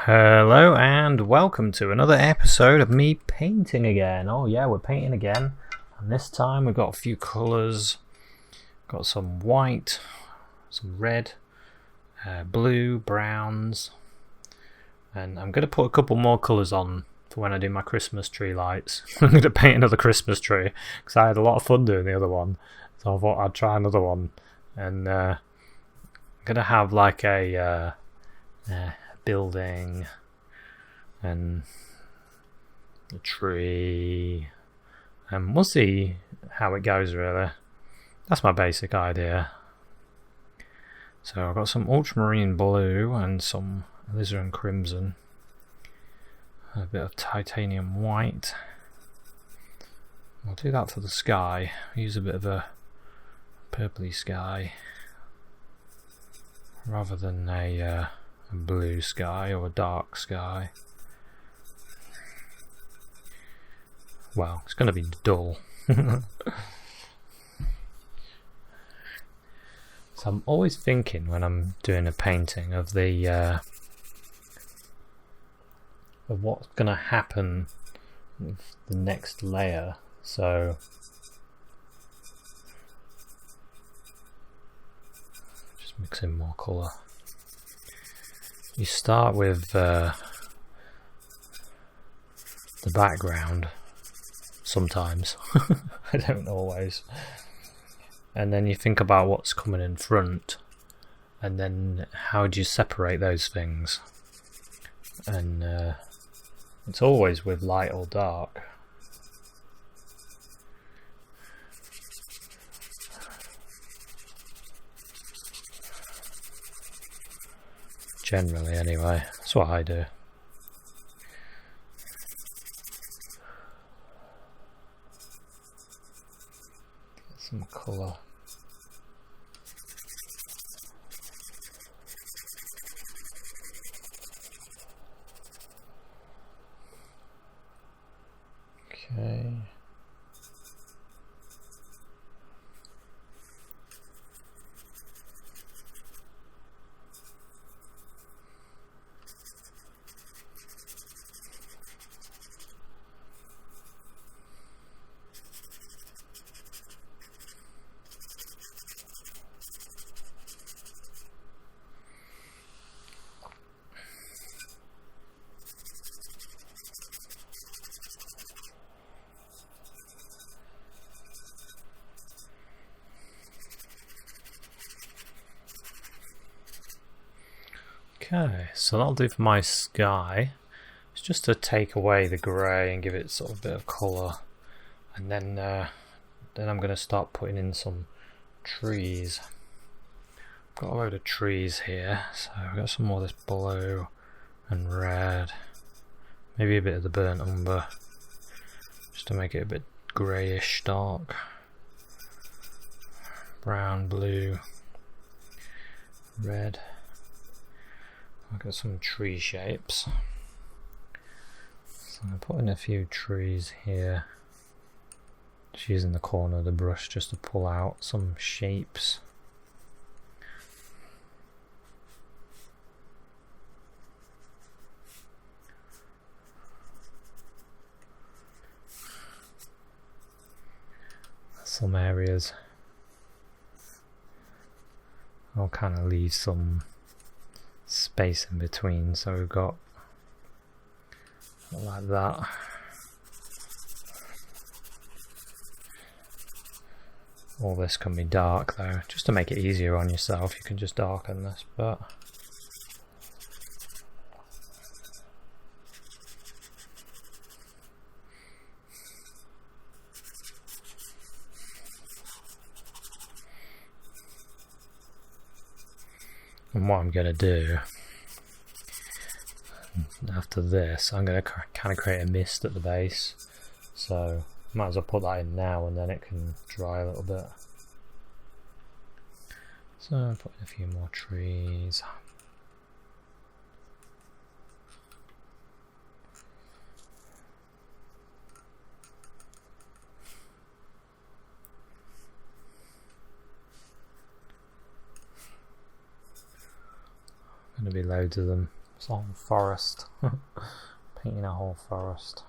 Hello and welcome to another episode of me painting again. Oh yeah, we're painting again, and this time we've got a few colours. Got some white, some red, blue, browns, and I'm going to put a couple more colours on for when I do my Christmas tree lights. I'm going to paint another Christmas tree because I had a lot of fun doing the other one, so I thought I'd try another one. And I'm going to have like a building and a tree, and we'll see how it goes really. That's my basic idea. So I've got some ultramarine blue and some alizarin crimson, a bit of titanium white. I'll do that for the sky. Use a bit of a purpley sky rather than a blue sky or a dark sky. Well, it's going to be dull. So I'm always thinking when I'm doing a painting of the of what's going to happen with the next layer. So just mix in more colour. You start with the background sometimes. I don't always. And then you think about what's coming in front, and then how do you separate those things? And it's always with light or dark. Generally, anyway, that's what I do. Get some colour. Okay. Okay, so that'll do for my sky. It's just to take away the grey and give it sort of a bit of colour, and then I'm going to start putting in some trees. I've got a load of trees here, so I've got some more of this blue and red, maybe a bit of the burnt umber, just to make it a bit greyish dark. Brown, blue, red. I've got some tree shapes, so I'm putting a few trees here, just using the corner of the brush just to pull out some shapes. Some areas I'll kind of leave some space in between, so we've got like that. All this can be dark though, just to make it easier on yourself. You can just darken this, but and what I'm going to do after this, I'm going to kind of create a mist at the base, so might as well put that in now and then it can dry a little bit. So I'm putting a few more trees. Going to be loads of them. It's a whole forest. Painting a whole forest.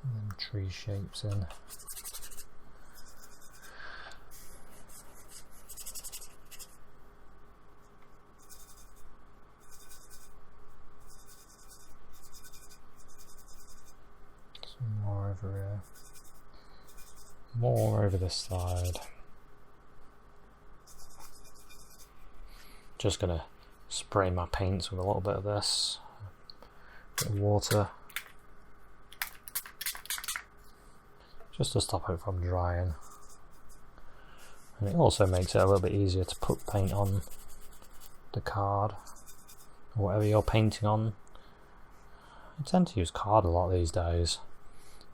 And then tree shapes in. More over here. More over this side. Just gonna spray my paints with a little bit of this. Bit of water. Just to stop it from drying. And it also makes it a little bit easier to put paint on the card. Or whatever you're painting on. I tend to use card a lot these days.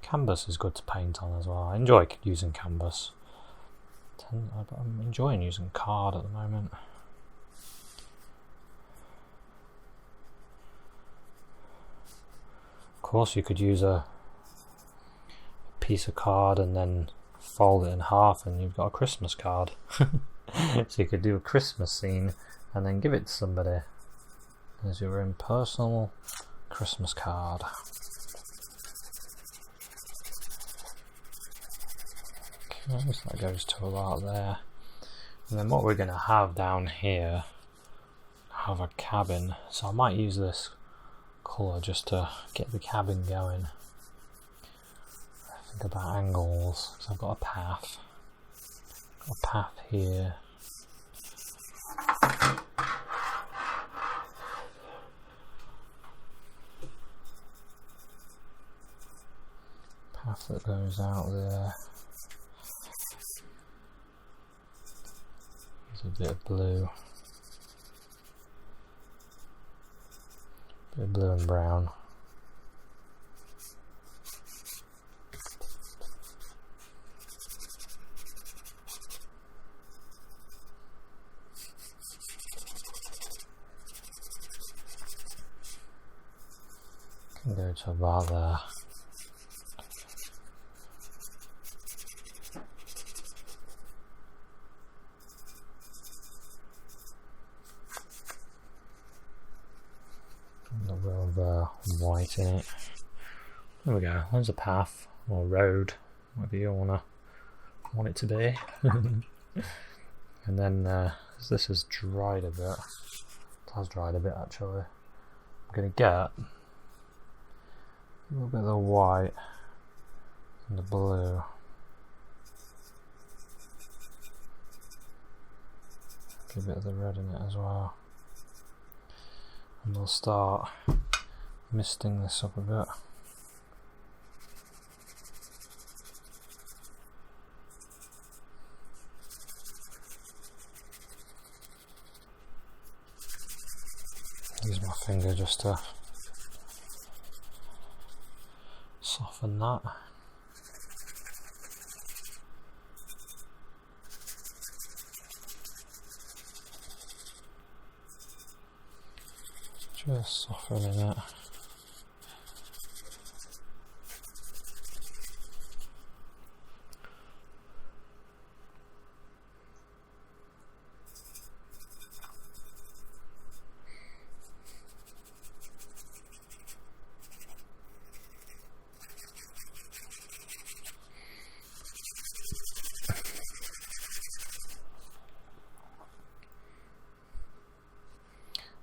Canvas is good to paint on as well. I enjoy using canvas. I'm enjoying using card at the moment. Of course, you could use a piece of card and then fold it in half and you've got a Christmas card. So you could do a Christmas scene and then give it to somebody as your own personal Christmas card. Okay, so that goes to about there. And then what we're going to have down here, have a cabin. So I might use this colour just to get the cabin going. Think about angles, because I've got a path. Got a path here. Path that goes out there. There's a bit of blue. Bit of blue and brown. Can go to about there. A little bit of white in it. There we go. There's a path or road, whatever you want it to be. And then as this has dried a bit, it has dried a bit actually. I'm going to get a little bit of the white and the blue. Get a bit of the red in it as well. And we'll start misting this up a bit. Use my finger just to soften that. Just softening it.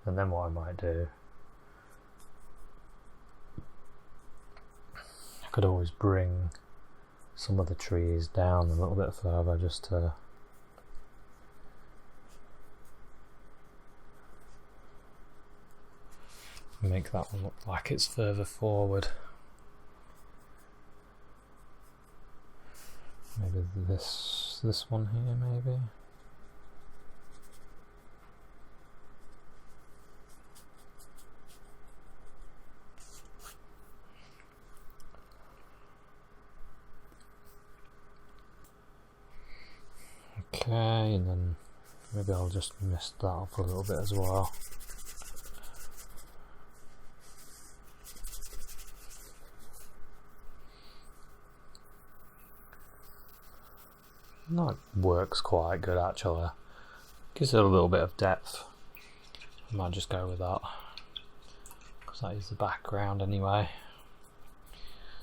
And then what I might do, I could always bring some of the trees down a little bit further just to make that one look like it's further forward. Maybe this one here maybe. Okay, and then maybe I'll just mist that up a little bit as well. That works quite good actually. Gives it a little bit of depth. I might just go with that, because that is the background anyway.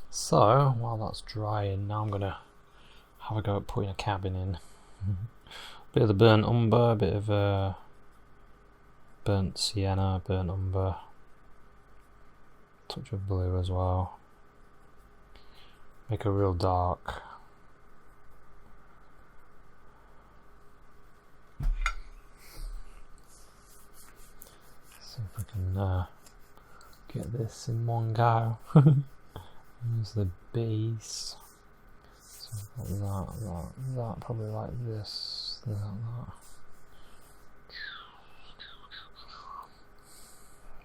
So while that's drying, now I'm going to have a go at putting a cabin in. Bit of the burnt umber, a bit of burnt sienna, burnt umber, touch of blue as well. Make a real dark. See if I can get this in one go. There's the base. So I've got that, probably like this, that.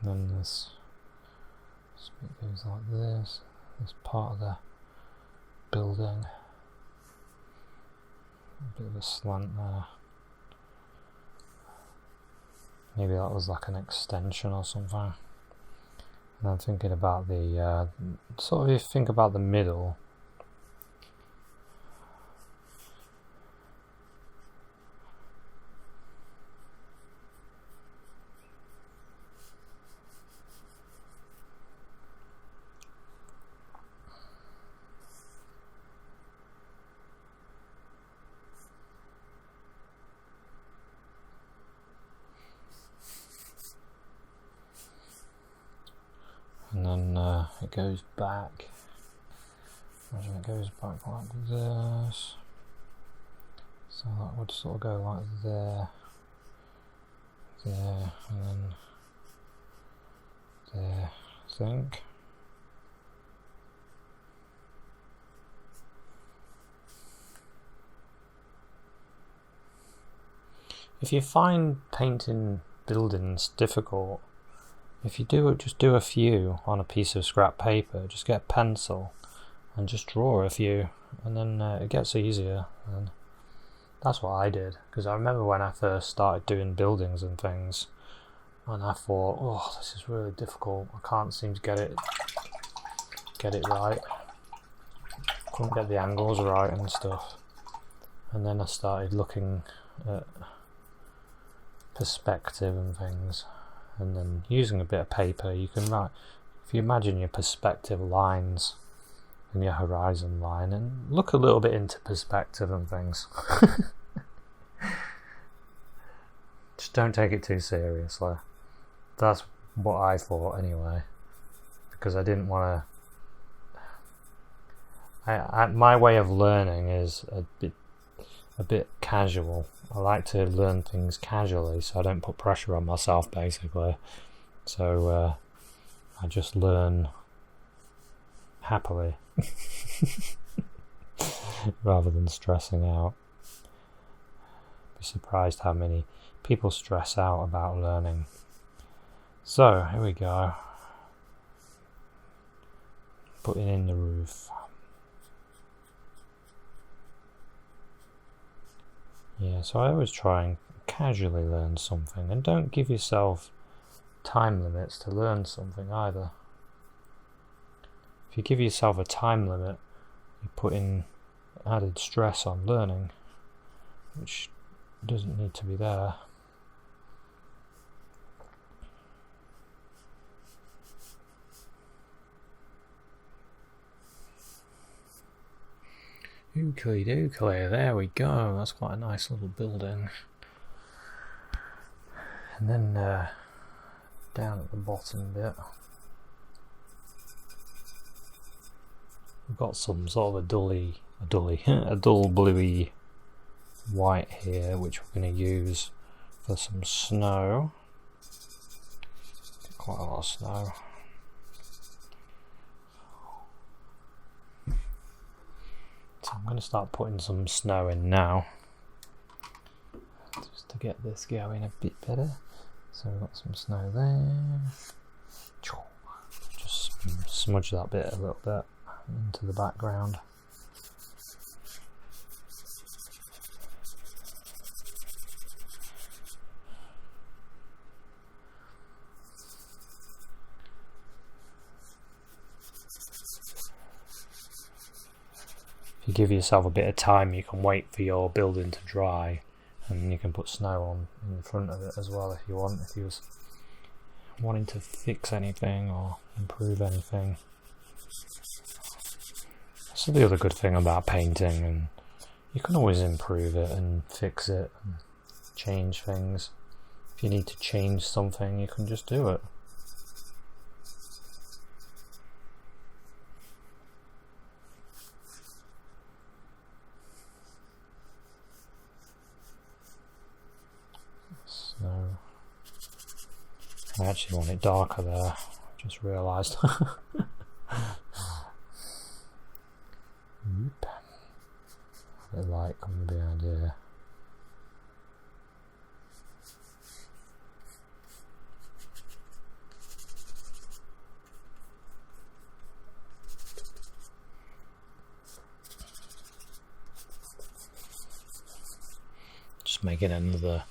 Then this bit goes like this part of the building. A bit of a slant there. Maybe that was like an extension or something. And I'm thinking about the, sort of if you think about the middle. And then it goes back. Imagine it goes back like this. So that would sort of go like there, and then there, I think. If you find painting buildings difficult, if you do it, just do a few on a piece of scrap paper. Just get a pencil and just draw a few, and then it gets easier. And that's what I did, because I remember when I first started doing buildings and things, and I thought, oh, this is really difficult. I can't seem to get it right. Couldn't get the angles right and stuff. And then I started looking at perspective and things. And then using a bit of paper, you can write, if you imagine your perspective lines and your horizon line, and look a little bit into perspective and things. Just don't take it too seriously. That's what I thought anyway, because I didn't want to. My way of learning is a bit casual. I like to learn things casually, so I don't put pressure on myself, basically. So I just learn happily rather than stressing out. Be surprised how many people stress out about learning. So here we go, putting in the roof. Yeah, so I always try and casually learn something, and don't give yourself time limits to learn something either. If you give yourself a time limit, you put in added stress on learning, which doesn't need to be there. Ookly dookly, there we go. That's quite a nice little building. And then down at the bottom bit, we've got some sort of a dull bluey white here, which we're going to use for some snow. Quite a lot of snow. So I'm going to start putting some snow in now, just to get this going a bit better. So we've got some snow there. Just smudge that bit a little bit into the background. If you give yourself a bit of time, you can wait for your building to dry, and you can put snow on in front of it as well if you want, if you was wanting to fix anything or improve anything. That's the other good thing about painting, and you can always improve it and fix it and change things. If you need to change something, you can just do it. So I actually want it darker there, I just realised. Yep. A bit of light comes behind here. Just making another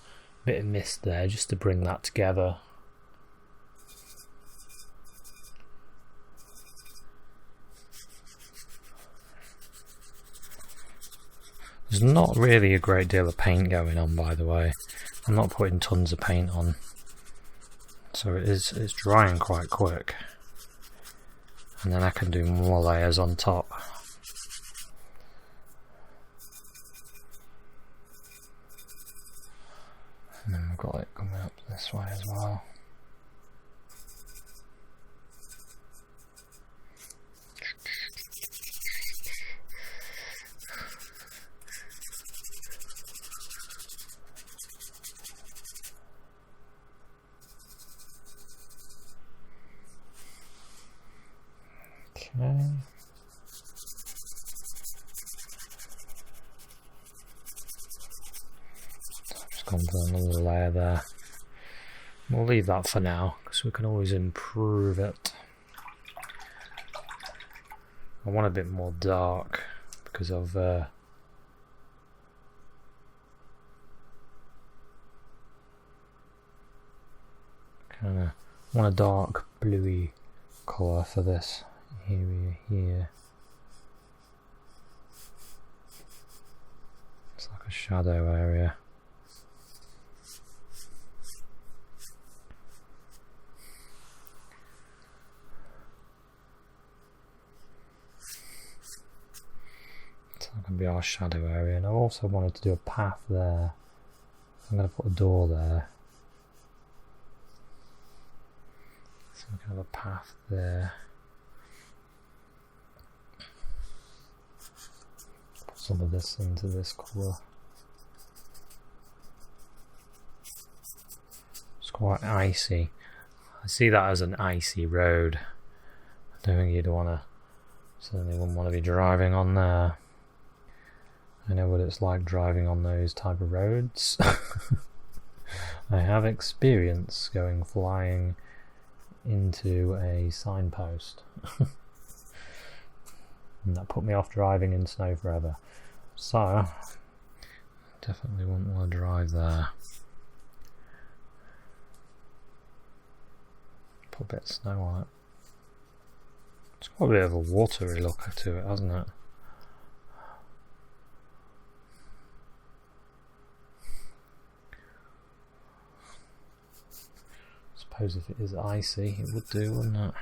bit of mist there just to bring that together. There's not really a great deal of paint going on, by the way. I'm not putting tons of paint on, so it's drying quite quick, and then I can do more layers on top. And then we've got it coming up this way as well. Okay. Just gone for another layer there. We'll leave that for now because we can always improve it. I want a bit more dark because of kind of want a dark bluey colour for this area here. It's like a shadow area. It's not going to be our shadow area, and I also wanted to do a path there. I'm going to put a door there. So we can have a path there. Put some of this into this colour. It's quite icy. I see that as an icy road. I don't think you'd want to, certainly wouldn't want to be driving on there. I know what it's like driving on those type of roads. I have experience going flying into a signpost. And that put me off driving in snow forever. So, definitely wouldn't want to drive there. Put a bit of snow on it. It's got a bit of a watery look to it, hasn't it? I suppose if it is icy, it would do, wouldn't it?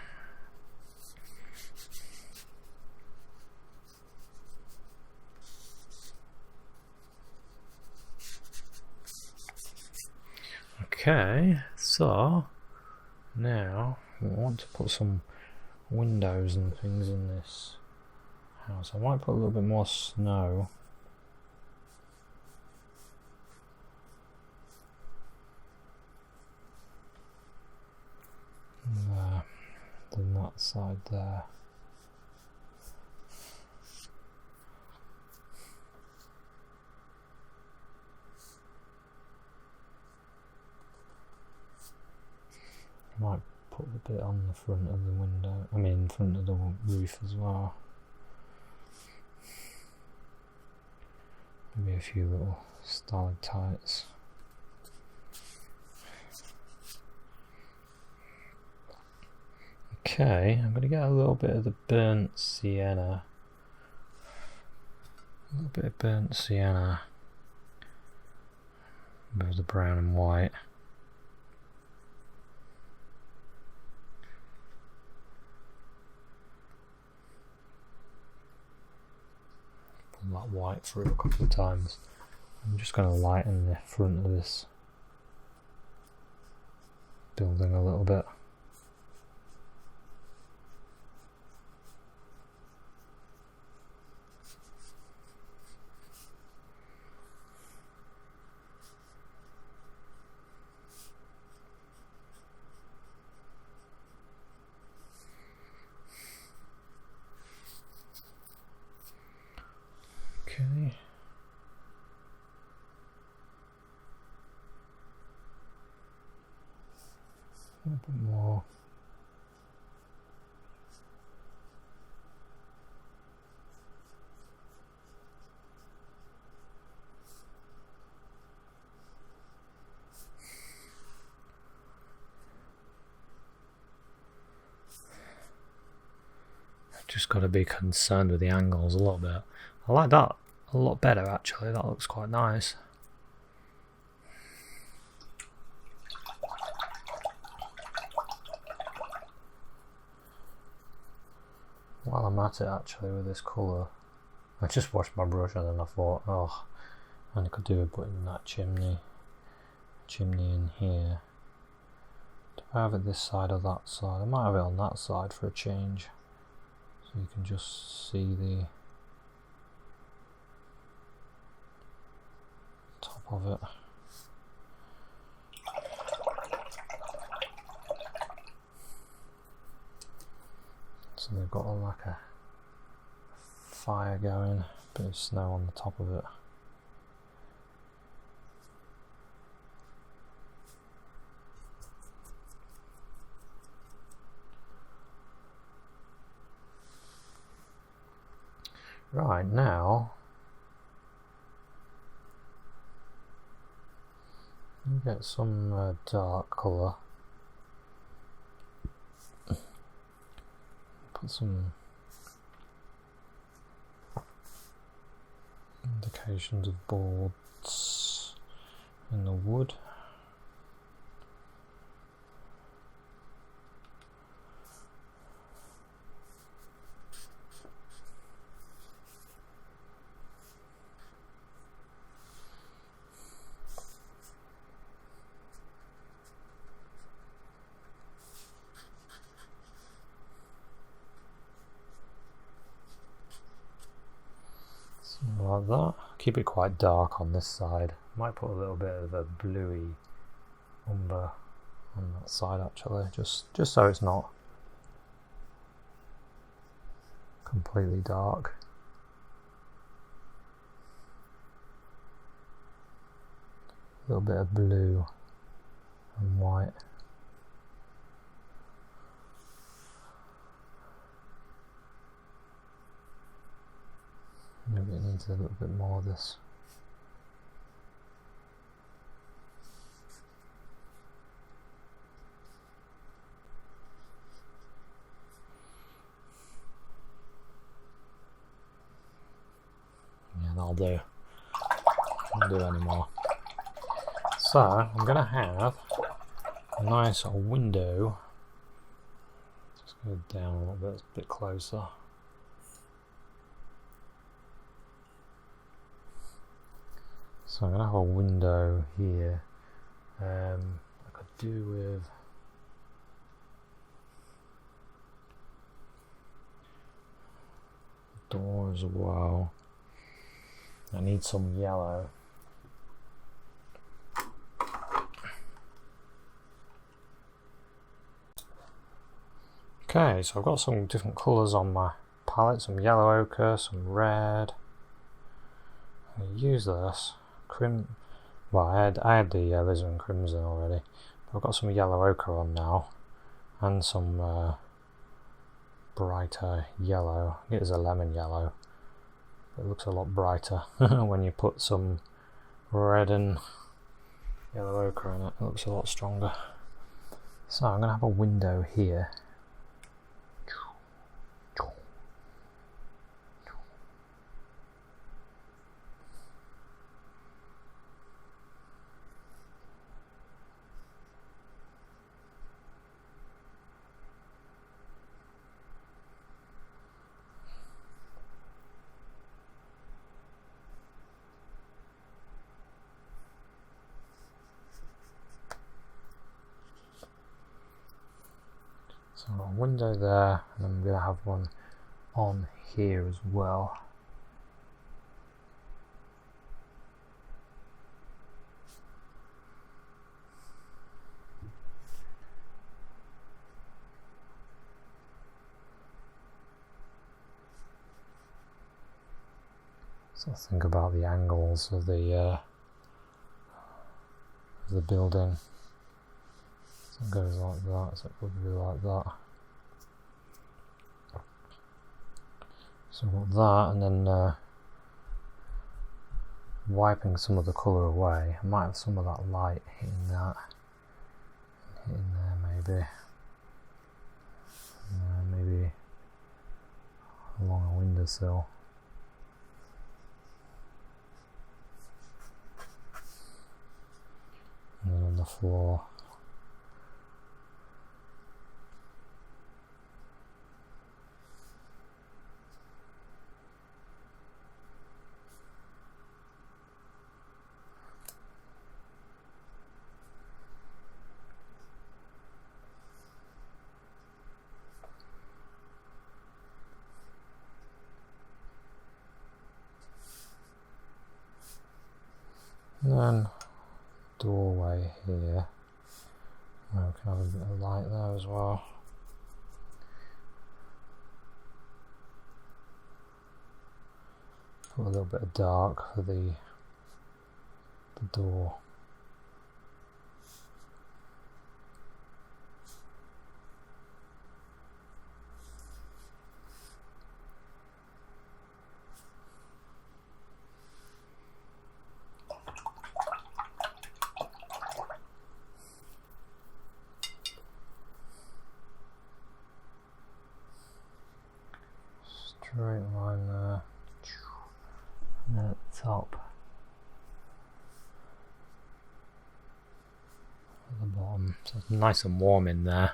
Okay, so now we want to put some windows and things in this house. I might put a little bit more snow. There, than that side there. I might put a bit on the front of the window, I mean front of the roof as well. Maybe a few little stalactites. Okay, I'm going to get a little bit of the burnt sienna A little bit of burnt sienna with the brown and white. Pull that white through a couple of times. I'm just going to lighten the front of this building a little bit. Okay. A little bit more. Just got to be concerned with the angles a little bit. I like that a lot better actually, that looks quite nice. While I'm at it actually with this colour, I just washed my brush and then I thought, oh, and I could do with putting that chimney in here. Do I have it this side or that side? I might have it on that side for a change. So you can just see the top of it. So they've got like a fire going, a bit of snow on the top of it. Right, now you get some dark colour. Put some indications of boards in the wood. Like that. Keep it quite dark on this side. Might put a little bit of a bluey umber on that side actually, just so it's not completely dark. A little bit of blue and white. Maybe it needs a little bit more of this. Yeah, that'll do. Won't do anymore. So I'm going to have a nice window. Just go down a little bit, a bit closer. So I'm going to have a window here. I could do with a door as well. I need some yellow. Okay, so I've got some different colours on my palette, some yellow ochre, some red. I'm going to use this. Well, I had the alizarin crimson already, but I've got some yellow ochre on now, and some brighter yellow. It is a lemon yellow. It looks a lot brighter when you put some red and yellow ochre in it. It looks a lot stronger. So I'm going to have a window here. So I've got a window there, and I'm going to have one on here as well. So think about the angles of the building. So it goes like that, so it would be like that. So I've got that, and then wiping some of the colour away. I might have some of that light hitting that, hitting there maybe along a windowsill. And then on the floor. And then doorway here. We can have a bit of light there as well. Put a little bit of dark for the door. Straight line there, and then at the top, at the bottom, so it's nice and warm in there.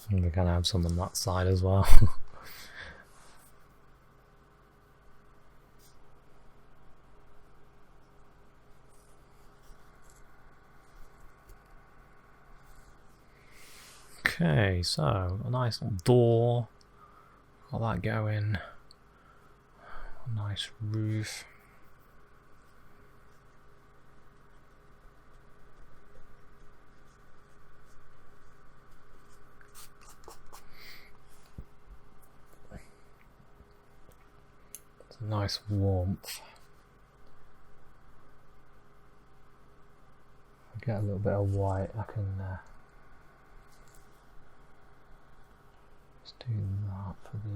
And we're going to have some on that side as well. Okay, so a nice little door, got that going, a nice roof. It's a nice warmth. I get a little bit of white, I can do that for the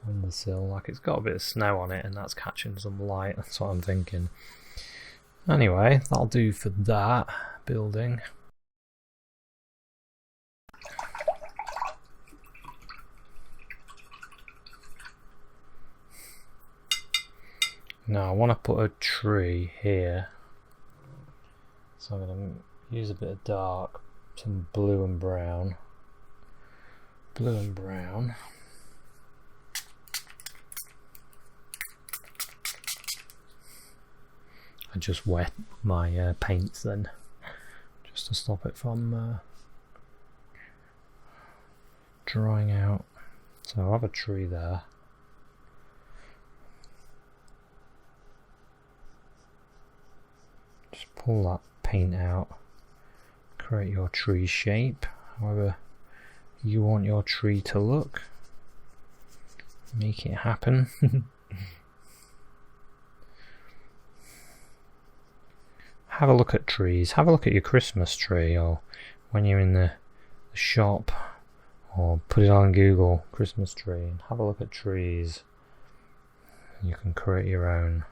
windowsill. Like, it's got a bit of snow on it and that's catching some light, that's what I'm thinking. Anyway, that'll do for that building. Now I want to put a tree here, so I'm going to use a bit of dark, some blue and brown. Blue and brown. I just wet my paints then, just to stop it from drying out. So I'll have a tree there. Just pull that paint out, create your tree shape, however you want your tree to look. Make it happen. Have a look at trees. Have a look at your Christmas tree, or when you're in the shop, or put it on Google, Christmas tree, and have a look at trees. You can create your own.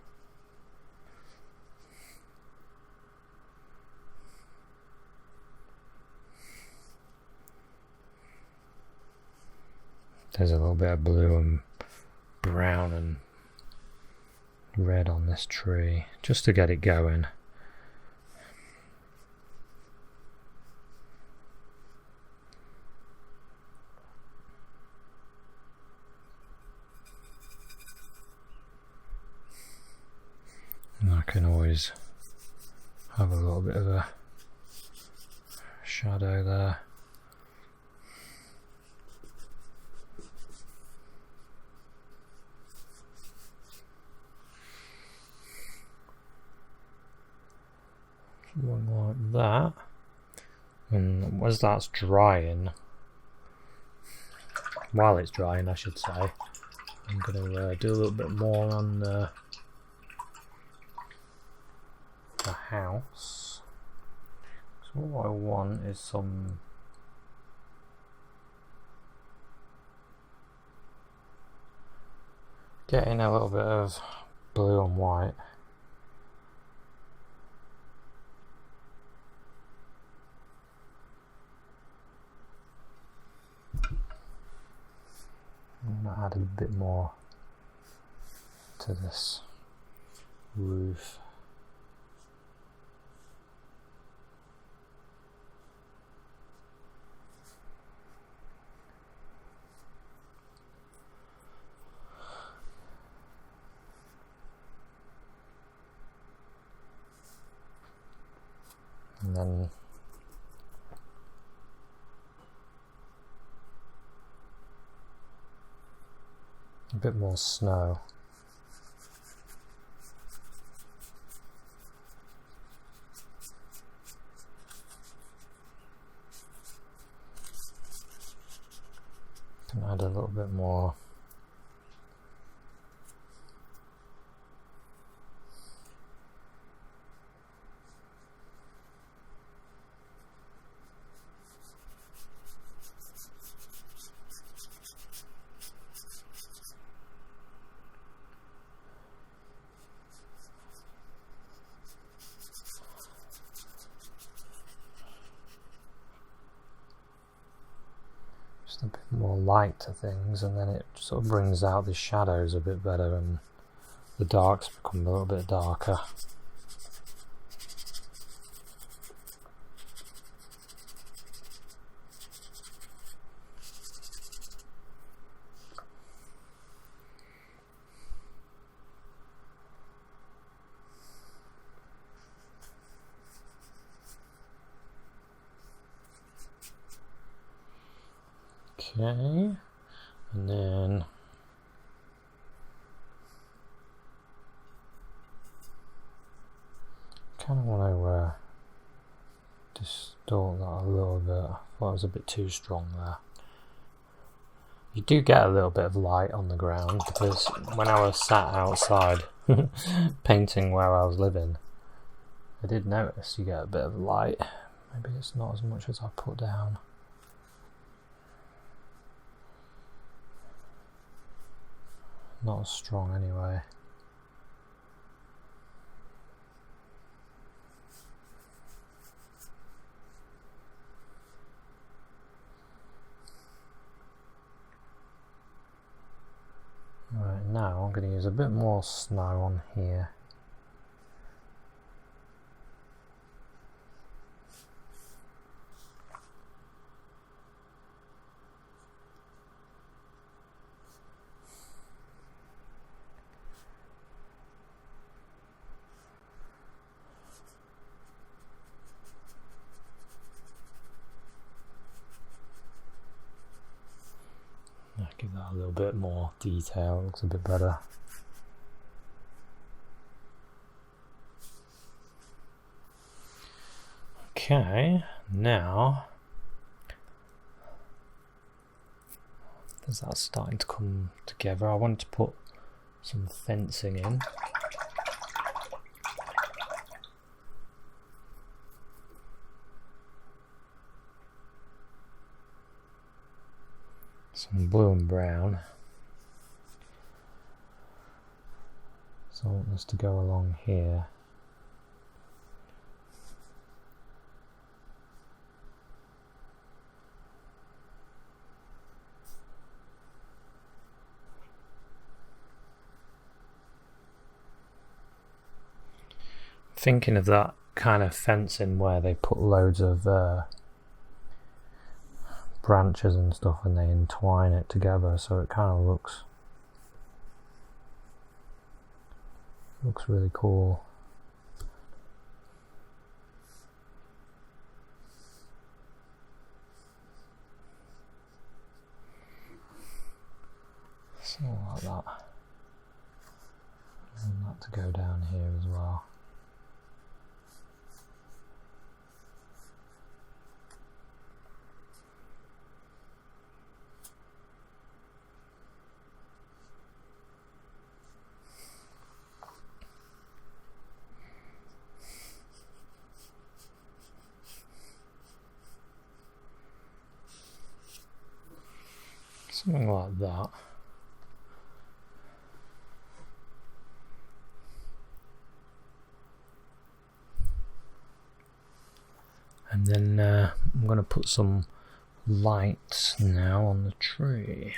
There's a little bit of blue and brown and red on this tree, just to get it going. And I can always have a little bit of a shadow there. Something like that. And as that's drying, while it's drying I should say, I'm going to do a little bit more on the house. So what I want is some getting a little bit of blue and white. I'm going to add a bit more to this roof. And then a bit more snow. Can add a little bit more. A bit more light to things, and then it sort of brings out the shadows a bit better and the darks become a little bit darker. Okay, and then kind of want to distort that a little bit. I thought it was a bit too strong there. You do get a little bit of light on the ground because when I was sat outside painting where I was living, I did notice you get a bit of light. Maybe it's not as much as I put down. Not as strong anyway. Right, now I'm going to use a bit more snow on here. Give that a little bit more detail, looks a bit better. Okay, now as that's starting to come together, I want to put some fencing in. Some blue and brown. So I want this to go along here. Thinking of that kind of fencing where they put loads of branches and stuff and they entwine it together, so it kind of looks really cool. like that. And that to go down here as well. Something like that. And then I'm going to put some lights now on the tree.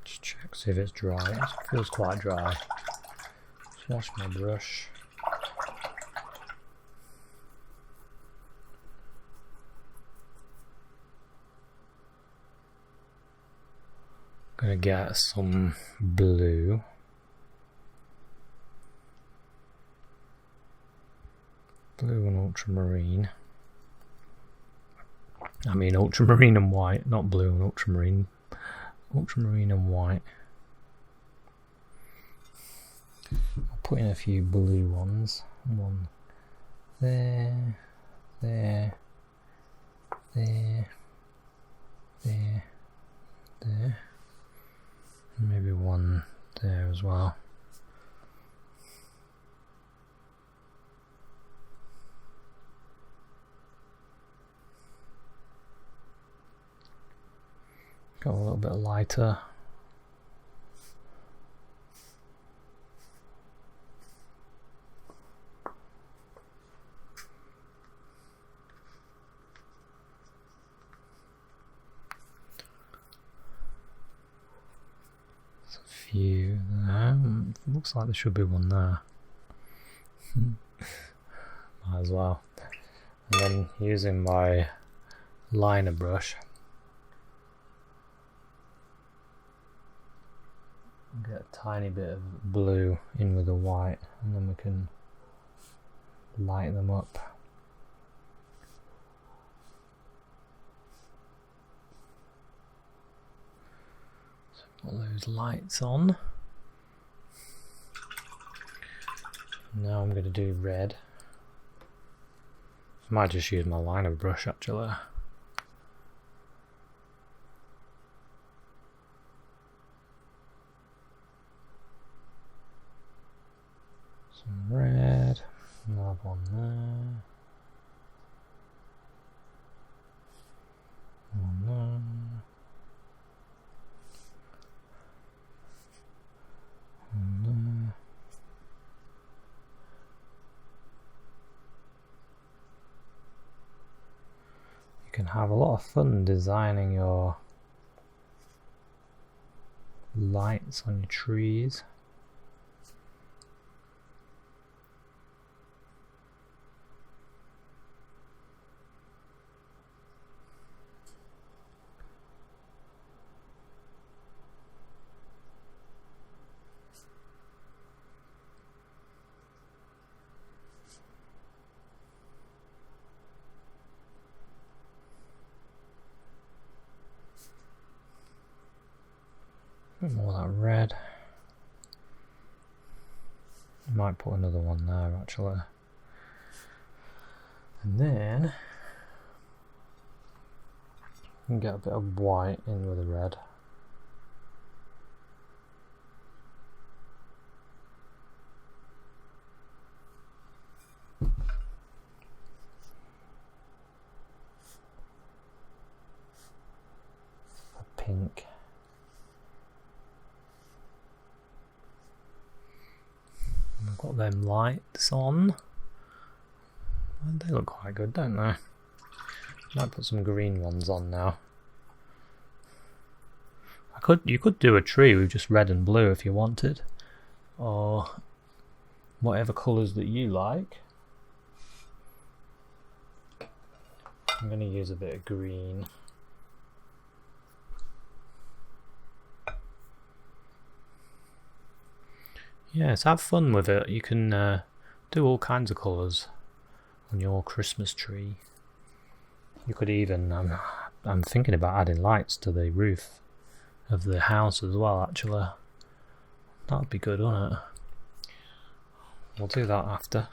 Just check, see if it's dry. It feels quite dry. Just wash my brush. Gonna get some blue. Blue and ultramarine. I mean ultramarine and white, not blue and ultramarine. Ultramarine and white. I'll put in a few blue ones. One there, there, there, there, there. Maybe one there as well. Go a little bit lighter. Few there. Looks like there should be one there. Might as well. And then using my liner brush, get a tiny bit of blue in with the white, and then we can light them up. Put those lights on. Now I'm going to do red. I might just use my liner brush actually. Some red. Another one there. One there. You can have a lot of fun designing your lights on your trees. More of that red. Might put another one there actually. And then you can get a bit of white in with the red. A pink. I've got them lights on. They look quite good, don't they? Might put some green ones on now. You could do a tree with just red and blue if you wanted, or whatever colours that you like. I'm going to use a bit of green. Yes, have fun with it. You can do all kinds of colours on your Christmas tree. You could even I'm thinking about adding lights to the roof of the house as well, actually. That would be good, wouldn't it? We'll do that after.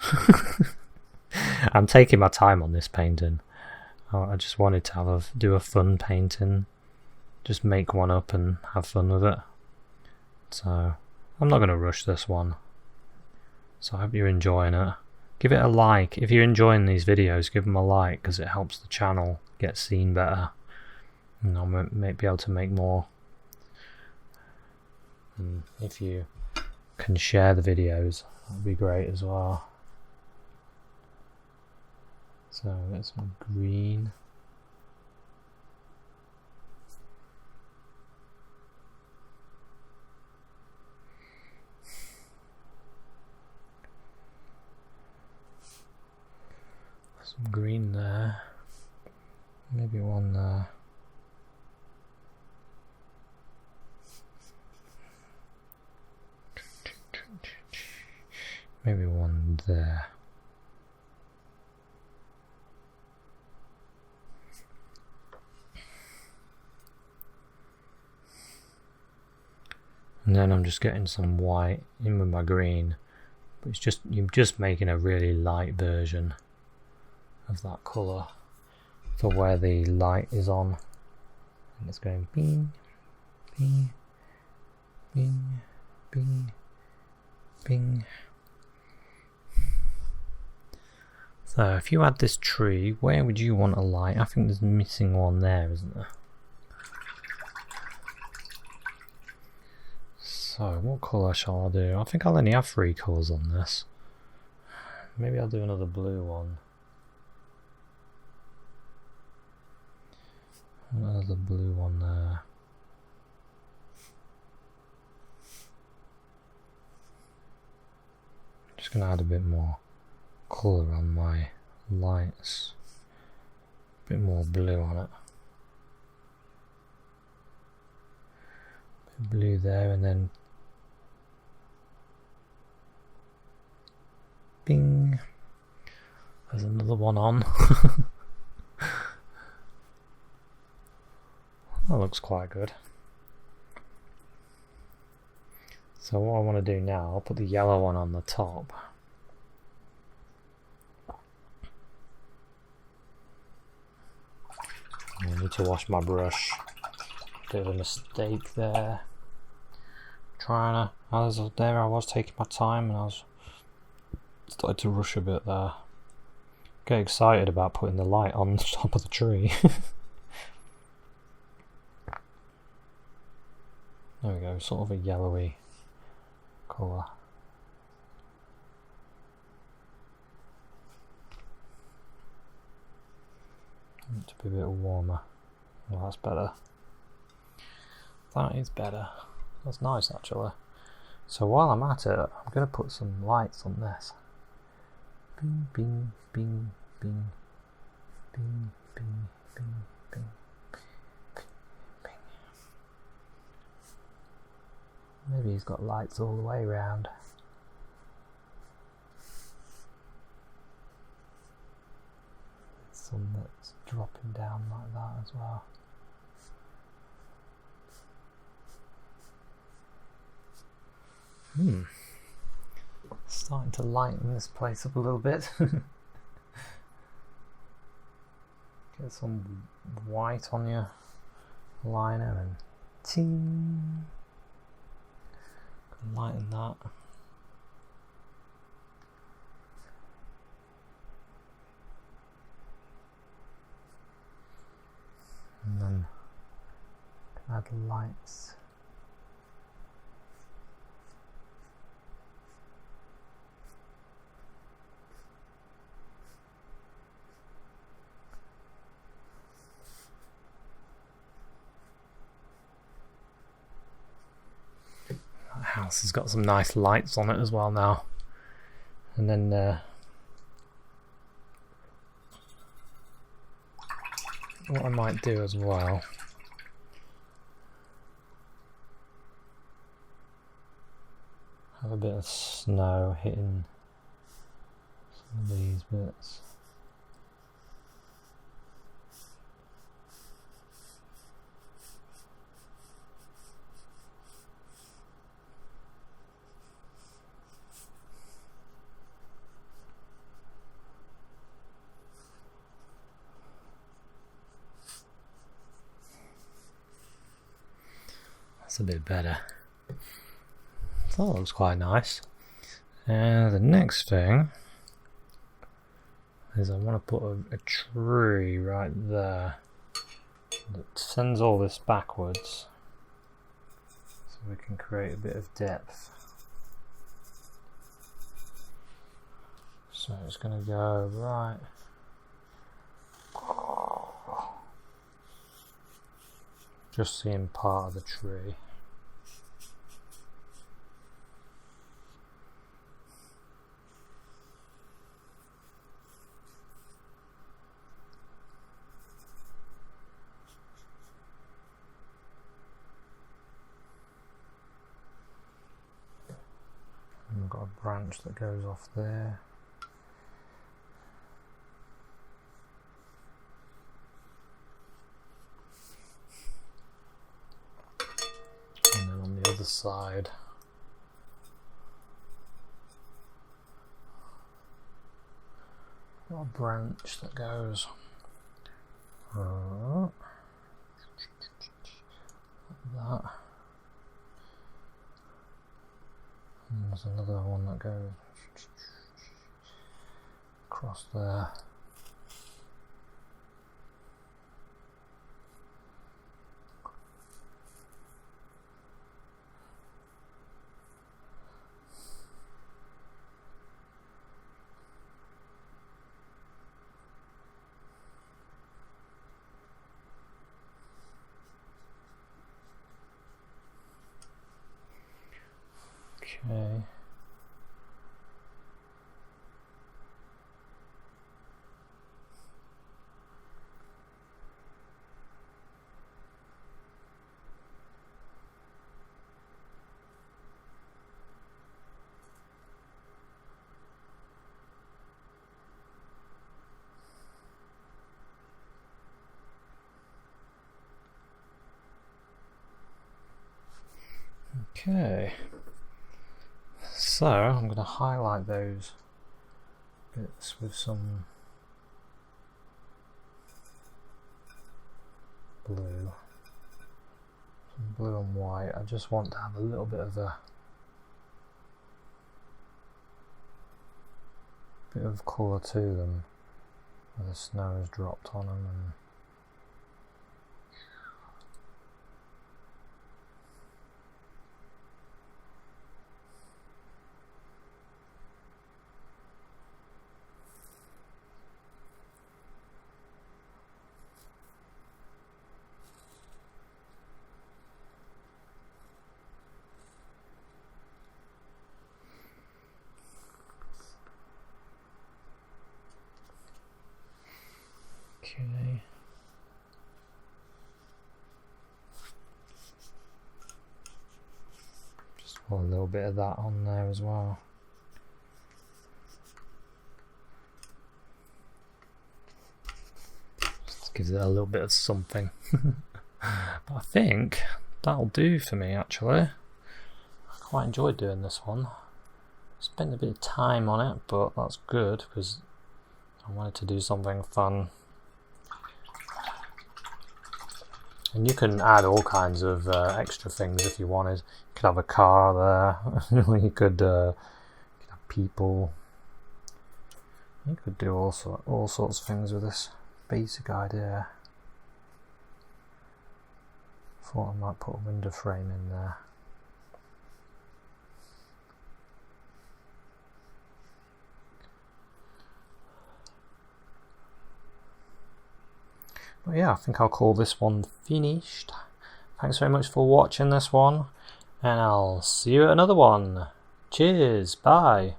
I'm taking my time on this painting. I just wanted to do a fun painting. Just make one up and have fun with it. So I'm not going to rush this one. So I hope you're enjoying it. Give it a like. If you're enjoying these videos, give them a like, because it helps the channel get seen better. And I might be able to make more. And if you can share the videos, that would be great as well. So get some green. Some green there. Maybe one there. Maybe one there. And then I'm just getting some white in with my green. But it's just, you're just making a really light version of that colour for where the light is on. And it's going bing, bing, bing, bing, bing. So if you had this tree, where would you want a light? I think there's missing one there, isn't there? So what colour shall I do? I think I'll only have 3 colours on this. Maybe I'll do another blue one. Another blue one there. Just going to add a bit more colour on my lights. A bit more blue on it. Bit of blue there, and then bing. There's another one on. That looks quite good. So what I want to do now, I'll put the yellow one on the top. I need to wash my brush. Bit of a mistake there. I was taking my time, and I started to rush a bit there. Get excited about putting the light on the top of the tree. There we go, sort of a yellowy colour. Need to be a bit warmer. Well, that's better. That is better. That's nice, actually. So while I'm at it, I'm going to put some lights on this. Bing, bing, bing, bing, bing, bing, bing, bing. Maybe he's got lights all the way around. Some that's dropping down like that as well. Starting to lighten this place up a little bit. Get some white on your liner and ting. Lighten that. And then add lights. House has got some nice lights on it as well now. And then what I might do as well, have a bit of snow hitting some of these bits. That's a bit better. That looks quite nice. And the next thing is I want to put a tree right there that sends all this backwards so we can create a bit of depth. So it's going to go right just seeing part of the tree. And we've got a branch that goes off there. And then on the other side, got a branch that goes like that. And there's another one that goes across there. Okay. Okay. So I'm going to highlight those bits with some blue and white. I just want to have a little bit of colour to them where the snow has dropped on them. And okay. Just want a little bit of that on there as well. Just gives it a little bit of something. But I think that'll do for me actually. I quite enjoyed doing this one. Spent a bit of time on it, but that's good because I wanted to do something fun. And you can add all kinds of extra things if you wanted. You could have a car there, you could have people. You could do all sorts of things with this basic idea. Thought I might put a window frame in there. But yeah, I think I'll call this one finished. Thanks very much for watching this one, and I'll see you at another one. Cheers, bye.